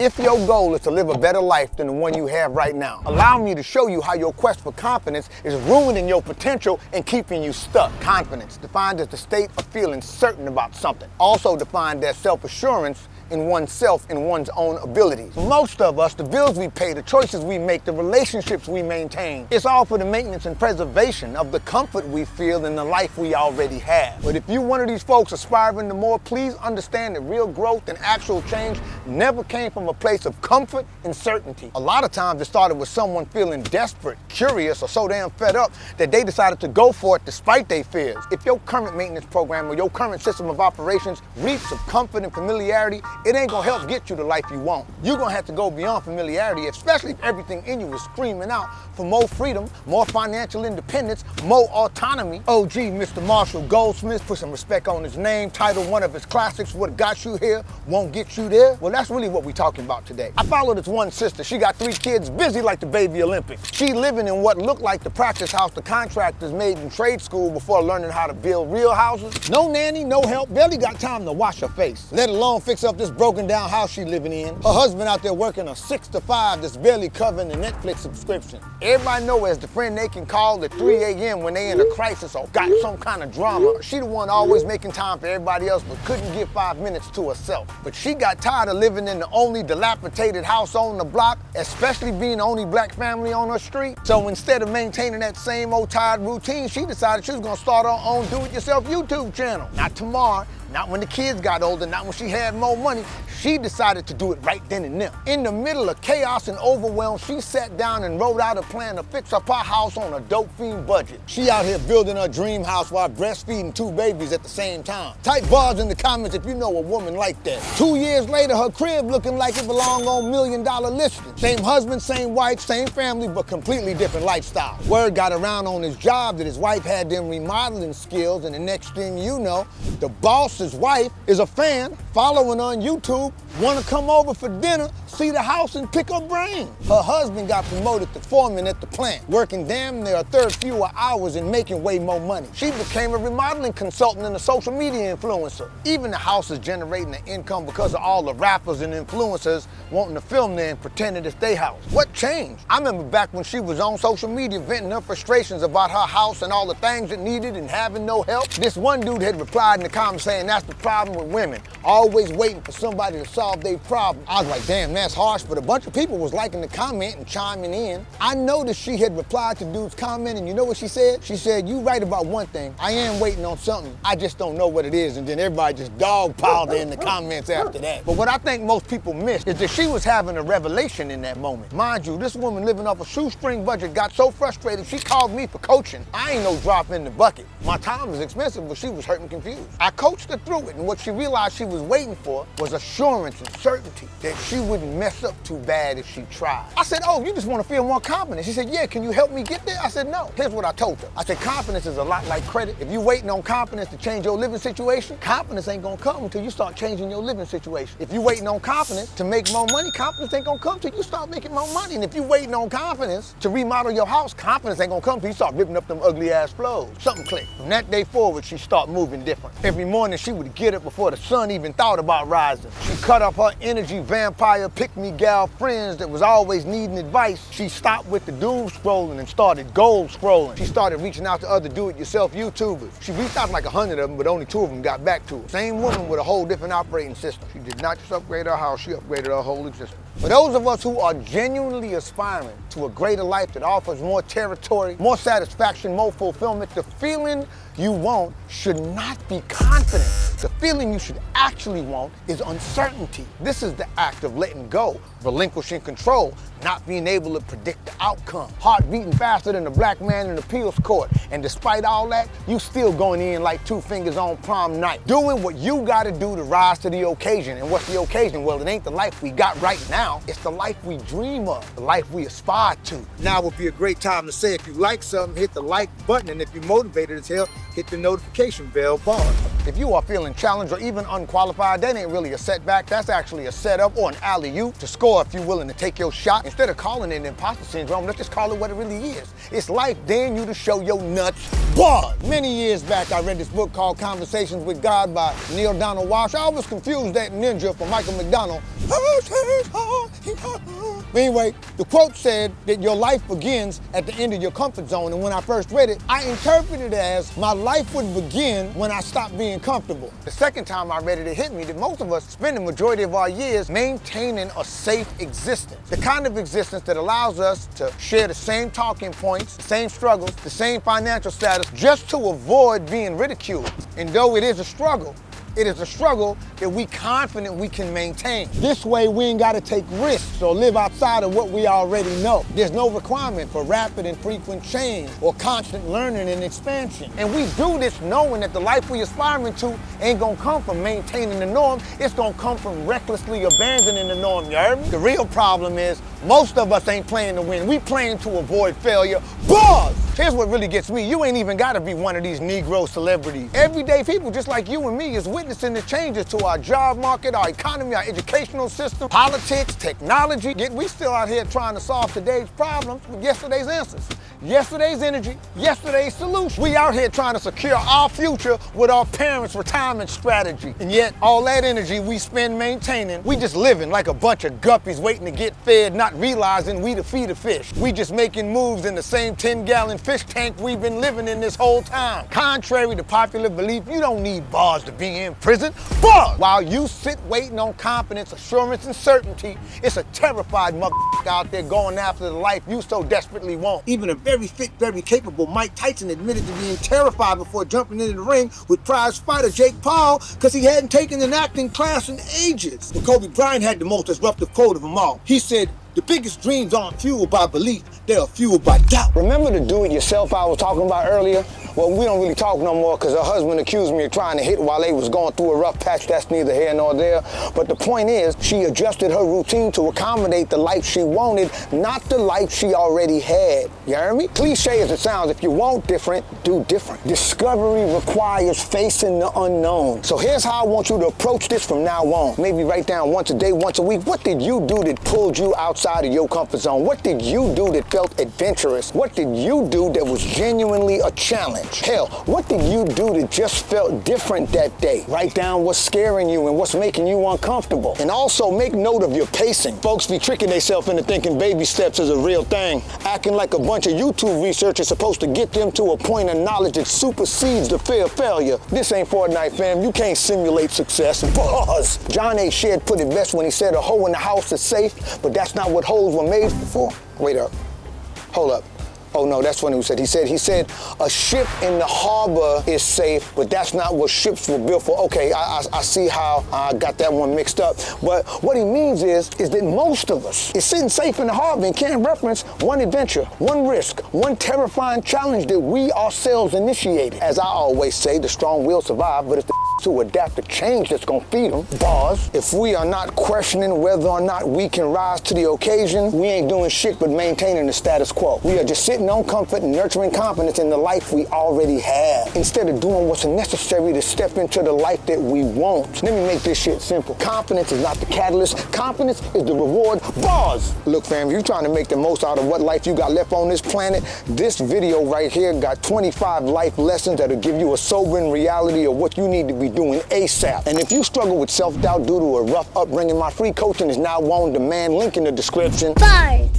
If your goal is to live a better life than the one you have right now, allow me to show you how your quest for confidence is ruining your potential and keeping you stuck. Confidence, defined as the state of feeling certain about something. Also defined as self-assurance in oneself and one's own abilities. Most of us, the bills we pay, the choices we make, the relationships we maintain, it's all for the maintenance and preservation of the comfort we feel in the life we already have. But if you're one of these folks aspiring to more, please understand that real growth and actual change never came from a place of comfort and certainty. A lot of times it started with someone feeling desperate, curious, or so damn fed up that they decided to go for it despite their fears. If your current maintenance program or your current system of operations reeks of comfort and familiarity, it ain't gonna help get you the life you want. You're gonna have to go beyond familiarity, especially if everything in you is screaming out for more freedom, more financial independence, more autonomy. OG Mr. Marshall Goldsmith, put some respect on his name, titled one of his classics, What Got You Here Won't Get You There. Well, that's really what we're talking about today. I followed this one sister. She got 3 kids, busy like the baby Olympics. She living in what looked like the practice house the contractors made in trade school before learning how to build real houses. No nanny, no help, barely got time to wash her face, let alone fix up this broken down house she living in. Her husband out there working a 6 to 5 that's barely covering the Netflix subscription. Everybody know as the friend they can call at 3 a.m. when they in a crisis or got some kind of drama. She the one always making time for everybody else but couldn't give 5 minutes to herself. But she got tired of living in the only dilapidated house on the block, especially being the only black family on her street. So instead of maintaining that same old tired routine, she decided she was gonna start her own do-it-yourself YouTube channel. Not tomorrow, not when the kids got older, not when she had more money. She decided to do it right then and there. In the middle of chaos and overwhelm, she sat down and wrote out a plan to fix up her house on a dope fiend budget. She out here building her dream house while breastfeeding 2 babies at the same time. Type bars in the comments if you know a woman like that. 2 years later, her crib looking like it belonged on $1 million listings. Same husband, same wife, same family, but completely different lifestyle. Word got around on his job that his wife had them remodeling skills, and the next thing you know, the boss's wife is a fan, following on YouTube, wanna come over for dinner, see the house and pick her brain. Her husband got promoted to foreman at the plant, working damn near a third fewer hours and making way more money. She became a remodeling consultant and a social media influencer. Even the house is generating an income because of all the rappers and influencers wanting to film there and pretending it's their house. What changed? I remember back when she was on social media venting her frustrations about her house and all the things it needed and having no help. This one dude had replied in the comments saying that's the problem with women, always waiting for somebody to solve their problem. I was like, damn, that's harsh, but a bunch of people was liking the comment and chiming in. I noticed she had replied to dude's comment, and you know what she said? She said, you right about one thing, I am waiting on something, I just don't know what it is, and then everybody just dog-piled her in the comments after that. But what I think most people miss is that she was having a revelation in that moment. Mind you, this woman living off a shoestring budget got so frustrated she called me for coaching. I ain't no drop in the bucket. My time was expensive, but she was hurt and confused. I coached her through it, and what she realized she was waiting for was assurance and certainty that she wouldn't mess up too bad if she tried. I said, oh, you just want to feel more confident. She said, yeah, can you help me get there? I said, no. Here's what I told her. I said, confidence is a lot like credit. If you're waiting on confidence to change your living situation, confidence ain't gonna come until you start changing your living situation. If you're waiting on confidence to make more money, confidence ain't gonna come until you start making more money. And if you're waiting on confidence to remodel your house, confidence ain't gonna come until you start ripping up them ugly ass floors. Something clicked. From that day forward, she started moving different. Every morning she would get up before the sun even thought about rising. She cut up her energy vampire pick-me-gal friends that was always needing advice. She stopped with the doom scrolling and started goal scrolling. She started reaching out to other do-it-yourself YouTubers. She reached out to like 100 of them, but only 2 of them got back to her. Same woman with a whole different operating system. She did not just upgrade her house, she upgraded her whole existence. For those of us who are genuinely aspiring to a greater life that offers more territory, more satisfaction, more fulfillment, the feeling you want should not be confidence. The feeling you should actually want is uncertainty. This is the act of letting go, relinquishing control, not being able to predict the outcome. Heart beating faster than a black man in the appeals court. And despite all that, you still going in like 2 fingers on prom night. Doing what you gotta do to rise to the occasion. And what's the occasion? Well, it ain't the life we got right now. It's the life we dream of, the life we aspire to. Now would be a great time to say if you like something, hit the like button. And if you're motivated as hell, hit the notification bell bar. If you are feeling challenged or even unqualified, that ain't really a setback. That's actually a setup or an alley-oop to score if you're willing to take your shot. Instead of calling it imposter syndrome, let's just call it what it really is. It's life daring you to show your nuts. Buzz! Many years back, I read this book called Conversations with God by Neil Donald Walsh. I always confused that ninja for Michael McDonald. But anyway, the quote said that your life begins at the end of your comfort zone. And when I first read it, I interpreted it as my life would begin when I stopped being comfortable. The second time I read it, it hit me that most of us spend the majority of our years maintaining a safe existence. The kind of existence that allows us to share the same talking points, the same struggles, the same financial status, just to avoid being ridiculed. And though it is a struggle, it is a struggle that we confident we can maintain. This way we ain't gotta take risks or live outside of what we already know. There's no requirement for rapid and frequent change or constant learning and expansion. And we do this knowing that the life we aspiring to ain't gonna come from maintaining the norm, it's gonna come from recklessly abandoning the norm, you heard me? The real problem is most of us ain't playing to win, we playing to avoid failure. Buzz! Here's what really gets me. You ain't even gotta be one of these Negro celebrities. Everyday people just like you and me is witnessing the changes to our job market, our economy, our educational system, politics, technology. Yet we still out here trying to solve today's problems with yesterday's answers. Yesterday's energy, yesterday's solution. We out here trying to secure our future with our parents' retirement strategy. And yet, all that energy we spend maintaining, we just living like a bunch of guppies waiting to get fed, not realizing we to feed a fish. We just making moves in the same 10-gallon fish tank we've been living in this whole time. Contrary to popular belief, you don't need bars to be in prison. Bars! While you sit waiting on confidence, assurance, and certainty, it's a terrified motherfucker out there going after the life you so desperately want. Even a very fit, very capable Mike Tyson admitted to being terrified before jumping into the ring with prize fighter Jake Paul because he hadn't taken an acting class in ages. And Kobe Bryant had the most disruptive quote of them all. He said, "The biggest dreams aren't fueled by belief, they are fueled by doubt." Remember the do-it-yourself I was talking about earlier? Well, we don't really talk no more because her husband accused me of trying to hit while they was going through a rough patch. That's neither here nor there. But the point is, she adjusted her routine to accommodate the life she wanted, not the life she already had. You hear me? Cliche as it sounds, if you want different, do different. Discovery requires facing the unknown. So here's how I want you to approach this from now on. Maybe write down once a day, once a week. What did you do that pulled you outside of your comfort zone? What did you do that felt adventurous? What did you do that was genuinely a challenge? Hell, what did you do that just felt different that day? Write down what's scaring you and what's making you uncomfortable. And also make note of your pacing. Folks be tricking themselves into thinking baby steps is a real thing. Acting like a bunch of YouTube research is supposed to get them to a point of knowledge that supersedes the fear of failure. This ain't Fortnite, fam. You can't simulate success. Buzz! John A. Shedd put it best when he said a hoe in the house is safe, but that's not what hoes were made for. Wait up. Hold up. Oh no, that's what he said. He said a ship in the harbor is safe, but that's not what ships were built for. Okay, I see how I got that one mixed up. But what he means is that most of us is sitting safe in the harbor and can't reference one adventure, one risk, one terrifying challenge that we ourselves initiated. As I always say, the strong will survive, but it's the to adapt to change that's gonna feed them. Bars. If we are not questioning whether or not we can rise to the occasion, we ain't doing shit but maintaining the status quo. We are just sitting on comfort and nurturing confidence in the life we already have, instead of doing what's necessary to step into the life that we want. Let me make this shit simple. Confidence is not the catalyst. Confidence is the reward. Bars. Look, fam, if you're trying to make the most out of what life you got left on this planet, this video right here got 25 life lessons that'll give you a sobering reality of what you need to be doing ASAP. And if you struggle with self-doubt due to a rough upbringing, my free coaching is now on demand. Link in the description. Bye.